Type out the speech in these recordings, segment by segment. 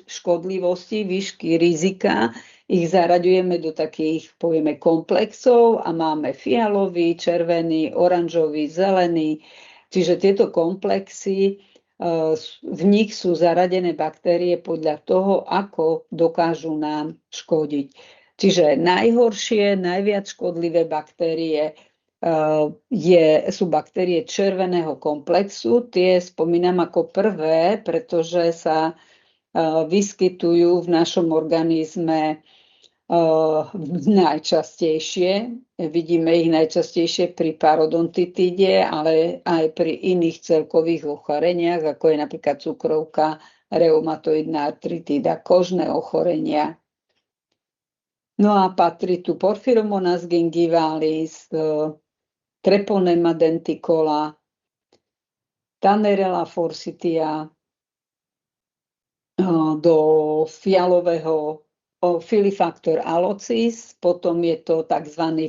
škodlivosti, výšky rizika, ich zaraďujeme do takých, povieme, komplexov a máme fialový, červený, oranžový, zelený. Čiže tieto komplexy, v nich sú zaradené baktérie podľa toho, ako dokážu nám škodiť. Čiže najhoršie, najviac škodlivé baktérie sú baktérie červeného komplexu. Tie spomínam ako prvé, pretože sa vyskytujú v našom organizme najčastejšie. Vidíme ich najčastejšie pri parodontitíde, ale aj pri iných celkových ochoreniach, ako je napríklad cukrovka, reumatoidná artritída, kožné ochorenia. No a patrí tu Porphyromonas gingivalis, Treponema denticola, Thananerella forsythia, do fialového Filifactor alocis, potom je to tzv.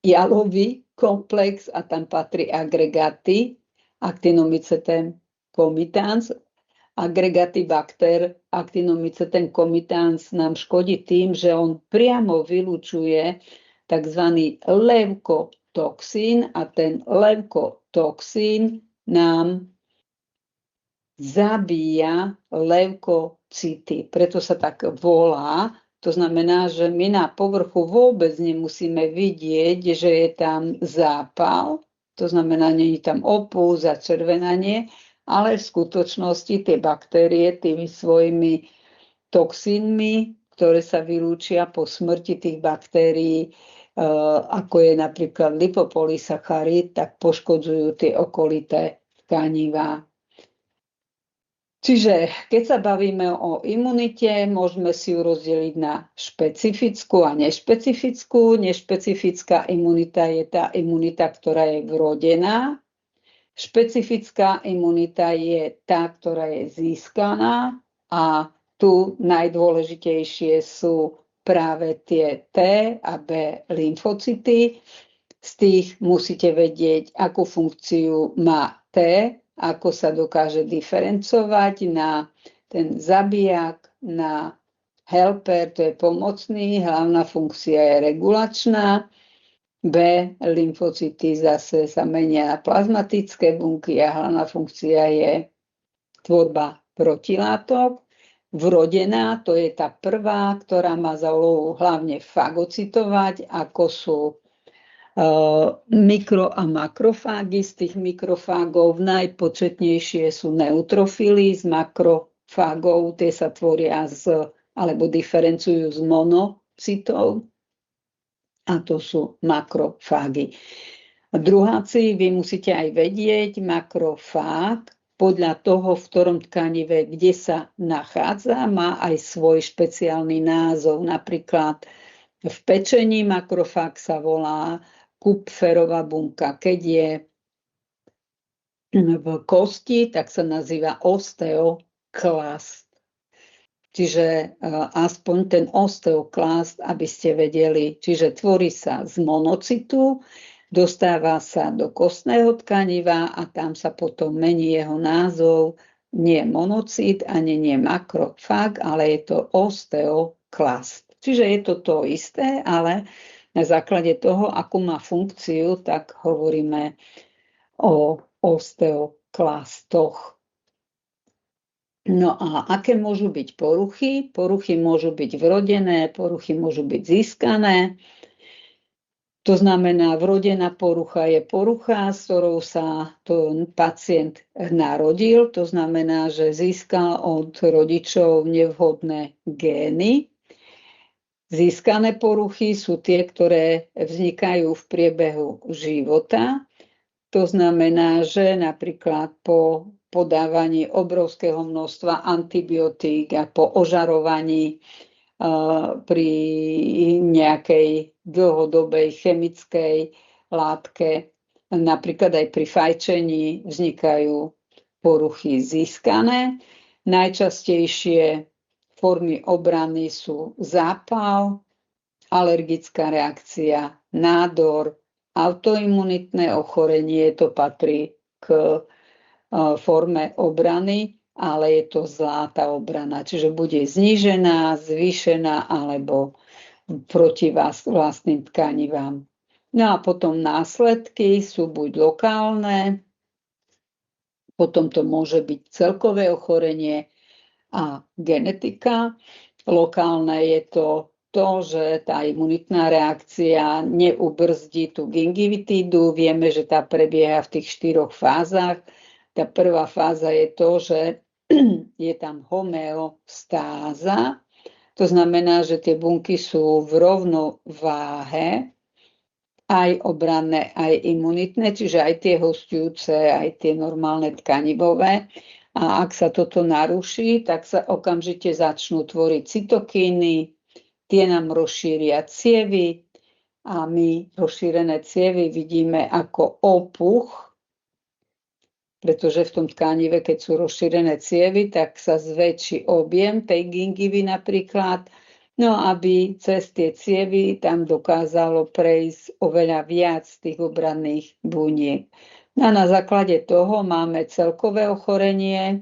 Fialový komplex a tam patrí agregáty Actinomycetes comitans. Agregáty baktér Actinomycetes comitans nám škodí tým, že on priamo vylučuje tzv. Leukotoxín a ten leukotoxín nám zabíja leukocity. Preto sa tak volá. To znamená, že my na povrchu vôbec nemusíme vidieť, že je tam zápal. To znamená, nie je tam opus a červenanie, ale v skutočnosti tie baktérie tými svojimi toxínmi, ktoré sa vylúčia po smrti tých baktérií, ako je napríklad lipopolysacharid, tak poškodzujú tie okolité tkanivá. Čiže keď sa bavíme o imunite, môžeme si ju rozdeliť na špecifickú a nešpecifickú. Nešpecifická imunita je tá imunita, ktorá je vrodená. Špecifická imunita je tá, ktorá je získaná a tu najdôležitejšie sú práve tie T a B lymfocyty. Z tých musíte vedieť, akú funkciu má T, ako sa dokáže diferencovať na ten zabijak, na helper, to je pomocný, hlavná funkcia je regulačná. B lymfocyty zase sa menia na plazmatické bunky a hlavná funkcia je tvorba protilátok. Vrodená, to je tá prvá, ktorá má za úlohu hlavne fagocitovať, ako sú mikro- a makrofágy. Z tých mikrofágov najpočetnejšie sú neutrofily, z makrofágov tie sa tvoria alebo diferencujú z monocytov a to sú makrofágy. Druháci, vy musíte aj vedieť, makrofág podľa toho, v ktorom tkanive, kde sa nachádza, má aj svoj špeciálny názov. Napríklad v pečení makrofág sa volá Kupferová bunka. Keď je v kosti, tak sa nazýva osteoklast. Čiže aspoň ten osteoklast, aby ste vedeli, čiže tvorí sa z monocitu, dostáva sa do kostného tkaniva a tam sa potom mení jeho názov. Nie monocit, ani nie makrofág, ale je to osteoklast. Čiže je to isté, ale na základe toho, akú má funkciu, tak hovoríme o osteoklastoch. No a aké môžu byť poruchy? Poruchy môžu byť vrodené, poruchy môžu byť získané. To znamená, vrodená porucha je porucha, s ktorou sa pacient narodil. To znamená, že získal od rodičov nevhodné gény. Získané poruchy sú tie, ktoré vznikajú v priebehu života. To znamená, že napríklad po podávaní obrovského množstva antibiotík a po ožarovaní pri nejakej dlhodobej chemickej látke, napríklad aj pri fajčení vznikajú poruchy získané. Najčastejšie formy obrany sú zápal, alergická reakcia, nádor, autoimunitné ochorenie, to patrí k forme obrany ale je to zlá tá obrana. Čiže bude znížená, zvýšená alebo proti vlastným tkanivám. No a potom následky sú buď lokálne, potom to môže byť celkové ochorenie a genetika. Lokálne je to, že tá imunitná reakcia neubrzdí tú gingivitídu. Vieme, že tá prebieha v tých 4 fázach. Tá prvá fáza je to, že je tam homeostáza. To znamená, že tie bunky sú v rovnováhe, aj obranné, aj imunitné, čiže aj tie hostujúce, aj tie normálne tkanivové. A ak sa toto naruší, tak sa okamžite začnú tvoriť cytokíny, tie nám rozšíria cievy a my rozšírené cievy vidíme ako opuch, pretože v tom tkanive, keď sú rozšírené cievy, tak sa zväčší objem tej gingivy napríklad. No aby cez tie cievy tam dokázalo prejsť oveľa viac tých obranných buniek. No a na základe toho máme celkové ochorenie,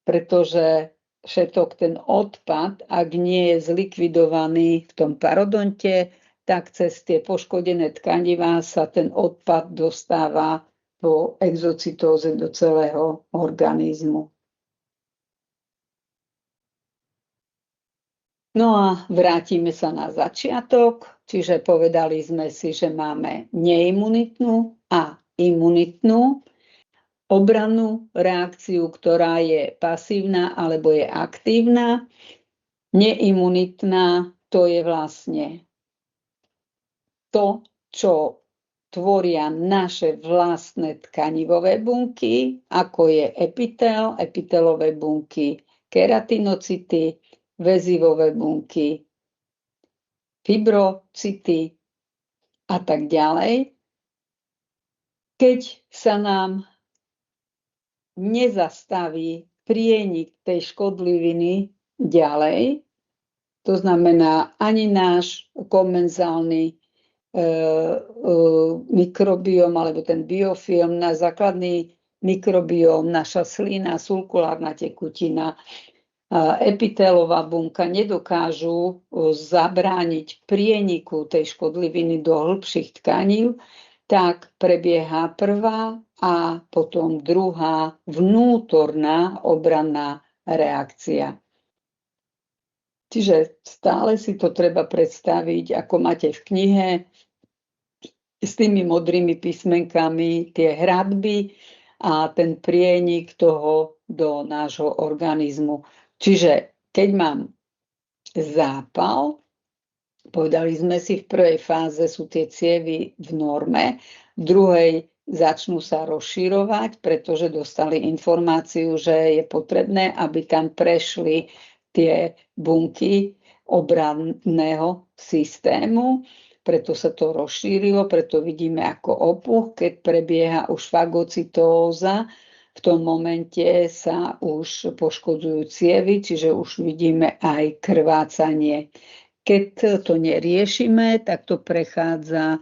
pretože všetok ten odpad, ak nie je zlikvidovaný v tom parodonte, tak cez tie poškodené tkanivá sa ten odpad dostáva po exocytóze do celého organizmu. No a vrátime sa na začiatok, čiže povedali sme si, že máme neimunitnú a imunitnú obrannú reakciu, ktorá je pasívna alebo je aktívna. Neimunitná to je vlastne to, čo tvoria naše vlastné tkanivové bunky, ako je epitel, epitelové bunky, keratinocyty, väzivové bunky, fibrocity a tak ďalej. Keď sa nám nezastaví prienik tej škodliviny ďalej, to znamená ani náš komenzálny mikrobióm alebo ten biofilm, náš základný mikrobióm, naša slina, sulkulárna tekutina, epitélová bunka nedokážu zabrániť prieniku tej škodliviny do hĺbších tkanív, tak prebieha prvá a potom druhá vnútorná obranná reakcia. Čiže stále si to treba predstaviť, ako máte v knihe s tými modrými písmenkami tie hradby a ten prienik toho do nášho organizmu. Čiže keď mám zápal, povedali sme si, v prvej fáze sú tie cievy v norme, v druhej začnú sa rozširovať, pretože dostali informáciu, že je potrebné, aby tam prešli tie bunky obranného systému, preto sa to rozšírilo, preto vidíme ako opuch, keď prebieha už fagocytóza, v tom momente sa už poškodzujú cievy, čiže už vidíme aj krvácanie. Keď to neriešime, tak to prechádza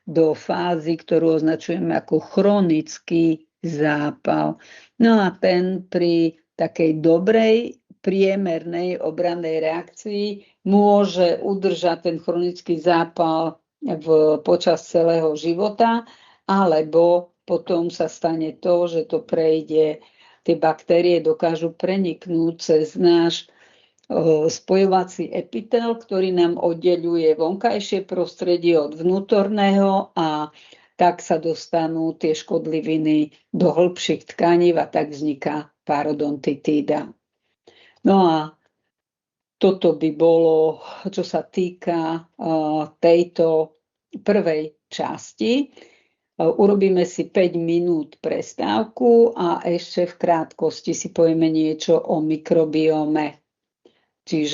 do fázy, ktorú označujeme ako chronický zápal. No a ten pri takej dobrej priemernej obrannej reakcii môže udržať ten chronický zápal počas celého života, alebo potom sa stane to, že to prejde, tie baktérie dokážu preniknúť cez náš spojovací epitel, ktorý nám oddeľuje vonkajšie prostredie od vnútorného a tak sa dostanú tie škodliviny do hĺbších tkanív a tak vzniká parodontitída. No a toto by bolo, čo sa týka tejto prvej časti. Urobíme si 5 minút prestávku a ešte v krátkosti si povieme niečo o mikrobiome. Čiže